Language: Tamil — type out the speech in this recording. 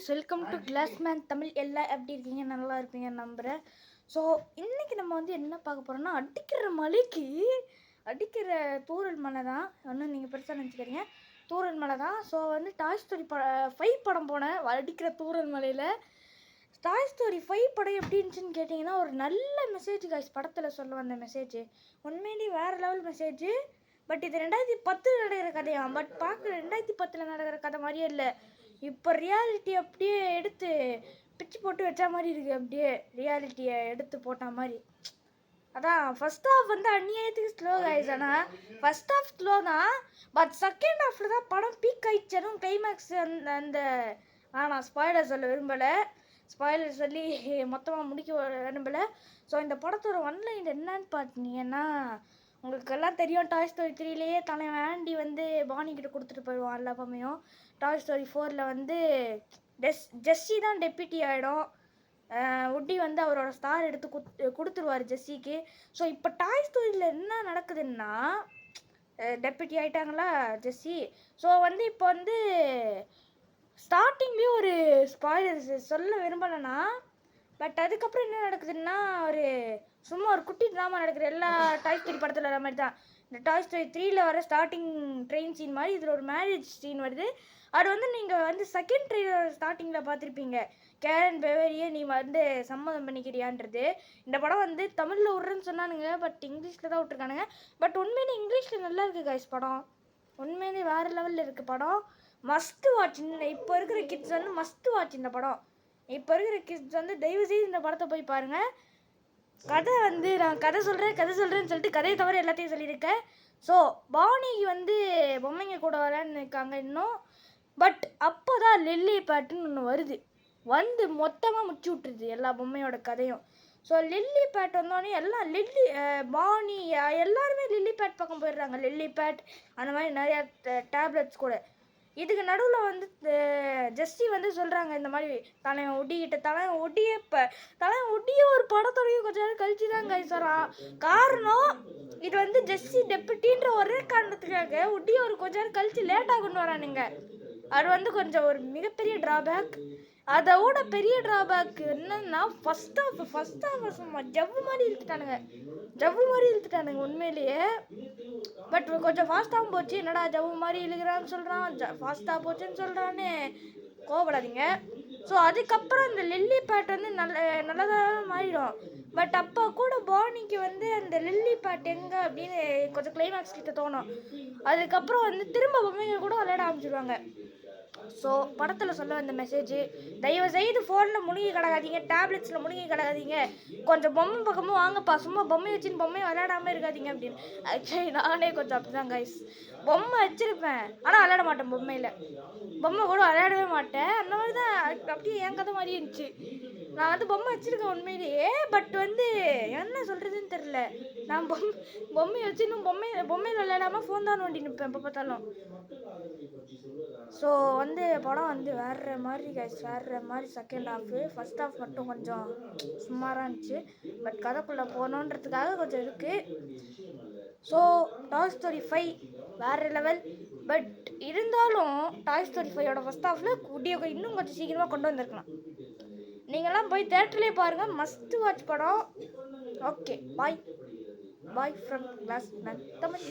Guys, welcome to Classman Tamil. எல்லாம் எப்படி இருக்கீங்க? நல்லா இருப்பீங்க நம்புகிறேன். ஸோ இன்றைக்கி நம்ம வந்து என்ன பார்க்க போகிறோம்னா, அடிக்கிற மழைக்கு அடிக்கிற தூரல் மழை தான். ஒன்றும் நீங்கள் பெருசாக நினச்சிக்கிறீங்க, தூரல் மழை தான். ஸோ வந்து டாய் ஸ்டோரி 5 படம் போனேன் அடிக்கிற தூரல் மலையில். டாய் ஸ்டோரி 5 படம் எப்படி இருந்துச்சுன்னு கேட்டிங்கன்னா, ஒரு நல்ல மெசேஜ் கைஸ். படத்தில் சொல்ல வந்த மெசேஜ் உண்மையிலேயே வேறு லெவல் மெசேஜ். பட் இது 2010 நடக்கிற கதையாம். பட் பார்க்க 2010 நடக்கிற கதை மாதிரியே இல்லை. இப்போ ரியாலிட்டி அப்படியே எடுத்து பிச்சு போட்டு வச்ச மாதிரி இருக்குது. அப்படியே ரியாலிட்டியை எடுத்து போட்ட மாதிரி. அதான் ஃபர்ஸ்ட் ஹாஃப் வந்து அந்நியத்துக்கு ஸ்லோ கைஸ். ஆனால் ஃபர்ஸ்ட் ஹாஃப் ஸ்லோ தான், பட் செகண்ட் ஹாஃபில் தான் படம் பீக் ஆயிடுச்சும். கிளைமேக்ஸ் அந்த நான் ஸ்பாய்லர் சொல்ல விரும்பலை, ஸ்பாய்லர் சொல்லி மொத்தமாக முடிக்க விரும்பலை. ஸோ இந்த படத்தோட ஒன்லைன் என்னன்னு பார்த்தீங்கன்னா, உங்களுக்கு எல்லாம் தெரியும். டாய் ஸ்டோரி 3லேயே தலைவன் ஆண்டி வந்து பானிக்கிட்ட கொடுத்துட்டு போயிடுவான் எல்லா பொம்மையும். டாய் ஸ்டோரி 4ல் வந்து ஜெஸ்ஸி தான் டெப்யூட்டி ஆகிடும். உட்டி வந்து அவரோட ஸ்டார் எடுத்து கொடுத்துருவார் ஜெஸ்ஸிக்கு. ஸோ இப்போ டாய் ஸ்டோரியில் என்ன நடக்குதுன்னா, டெப்யூட்டி ஆகிட்டாங்களா ஜெஸ்ஸி. ஸோ வந்து இப்போ வந்து ஸ்டார்டிங்லேயும் ஒரு ஸ்பாய்லர் சொல்ல விரும்பலைன்னா, பட் அதுக்கப்புறம் என்ன நடக்குதுன்னா, சும்மா ஒரு குட்டி ட்ராமா நடக்குது எல்லா டாய் ஸ்டோரி படத்தில் வர மாதிரி தான். இந்த டாய் ஸ்டோரி 3ல் வர ஸ்டார்டிங் ட்ரெயின் சீன் மாதிரி இதில் ஒரு மேரேஜ் சீன் வருது. அது வந்து நீங்கள் வந்து செகண்ட் ட்ரெயிலர் ஸ்டார்டிங்கில் பார்த்துருப்பீங்க. கேரன் பெவரியே நீ வந்து சம்மதம் பண்ணிக்கிறியான்றது. இந்த படம் வந்து தமிழில் விட்றேன்னு சொன்னானுங்க, பட் இங்கிலீஷில் தான் விட்ருக்கானுங்க. பட் உண்மையிலே இங்கிலீஷில் நல்லா இருக்குது கைஸ். படம் உண்மையிலே வேறு லெவலில் இருக்குது. படம் மஸ்ட் வாட்ச். இப்போ இருக்கிற கிட்ஸ் வந்து மஸ்ட் வாட்ச் இந்த படம். இப்போ இருக்கிற கிட்ஸ் வந்து தயவுசெய்து இந்த படத்தை போய் பாருங்கள். கதை வந்து நான் கதை சொல்கிறேன்னு சொல்லிட்டு கதையை தவிர எல்லாத்தையும் சொல்லியிருக்கேன். ஸோ பானிக்கு வந்து பொம்மைங்க கூட விளையாண்டு இருக்காங்க இன்னும். பட் அப்போ தான் லில்லி பேட்டுன்னு ஒன்று வருது, வந்து மொத்தமாக முடிச்சு விட்டுருது எல்லா பொம்மையோட கதையும். ஸோ லில்லி பேட் வந்தோடனே எல்லாம் பானி எல்லாருமே லில்லி பேட் பக்கம் போயிடுறாங்க. லில்லி பேட் அந்த மாதிரி நிறையா டேப்லெட்ஸ் கூட. இதுக்கு நடுவில் வந்து ஜெஸ்ஸி வந்து சொல்கிறாங்க இந்த மாதிரி தலைவன் ஒட்டிக்கிட்ட. தலைவன் ஒட்டிய ஒரு படத்தோடையும் கொஞ்ச நேரம் கழிச்சு தான் கைஸ் வரான். காரணம் இது வந்து ஜெஸ்ஸி டெப்யூட்டின்ற ஒரே காரணத்துக்காக ஒட்டிய ஒரு கொஞ்ச நேரம் கழிச்சு லேட்டாக கொண்டு வரானுங்க. அது வந்து கொஞ்சம் ஒரு மிகப்பெரிய ட்ராபேக். அதோட பெரிய ட்ராபேக் என்னன்னா, ஃபர்ஸ்ட் ஹாஃப் சும்மா ஜவ்வு மாதிரி இழுத்துட்டானுங்க உண்மையிலேயே. பட் கொஞ்சம் ஃபாஸ்ட்டாகவும் போச்சு. என்னடா ஜவ்வு மாதிரி இழுக்கிறான்னு சொல்கிறான், ஃபாஸ்ட்டாக போச்சுன்னு சொல்கிறான்னு கோவப்படாதீங்க. ஸோ அதுக்கப்புறம் இந்த லில்லி பேட் வந்து நல்லதாக மாறிடும். பட் அப்போ கூட பானிக்கு வந்து அந்த லில்லி பேட் எங்கே அப்படின்னு கொஞ்சம் கிளைமேக்ஸ் கிட்ட தோணும். அதுக்கப்புறம் வந்து திரும்ப பொம்மைங்க கூட விளையாட ஆரம்பிச்சிடுவாங்க. ஸோ படத்தில் சொல்ல வந்த மெசேஜ், தயவு செய்து ஃபோனில் முழுகி கிடக்காதீங்க, டேப்லெட்ஸில் முழுகி கிடக்காதீங்க, கொஞ்சம் பொம்மை பக்கமும் வாங்கப்பா, சும்மா பொம்மை வச்சுன்னு பொம்மையை விளையாடாமல் இருக்காதீங்க அப்படின்னு. ஆக்சுவலி நானே கொஞ்சம் அப்படி தான் கைஸ். பொம்மை வச்சுருப்பேன் ஆனால் விளையாட மாட்டேன். பொம்மை கூட விளையாடவே மாட்டேன். அந்த மாதிரி தான் அப்படியே என் கதை மாதிரி இருந்துச்சு. நான் வந்து பொம்மை வச்சுருக்கேன் உண்மையிலேயே, பட் வந்து என்ன சொல்கிறதுன்னு தெரில. நான் பொம்மையை வச்சு இன்னும் பொம்மையில் விளையாடாமல் ஃபோன் தான் நோண்டி நிற்பேன் எப்போ பார்த்தாலும். ஸோ வந்து படம் வந்து வேறு மாதிரி கைஸ், வேறு மாதிரி. செகண்ட் ஹாஃபு ஃபர்ஸ்ட் ஹாஃப் மட்டும் கொஞ்சம் சுமாராக இருந்துச்சு. பட் கதைக்குள்ளே போகணுன்றதுக்காக கொஞ்சம் இருக்குது. ஸோ டாய் ஸ்டோரி 5 வேறு லெவல். பட் இருந்தாலும் டாய் ஸ்டோரி 5ஓட ஃபர்ஸ்ட் ஹாஃபில் இன்னும் கொஞ்சம் சீக்கிரமாக கொண்டு வந்திருக்கலாம். நீங்கள்லாம் போய் தேட்டர்லேயே பாருங்கள், மஸ்ட் வாட்ச் படம். Okay, bye from Classman Tamil.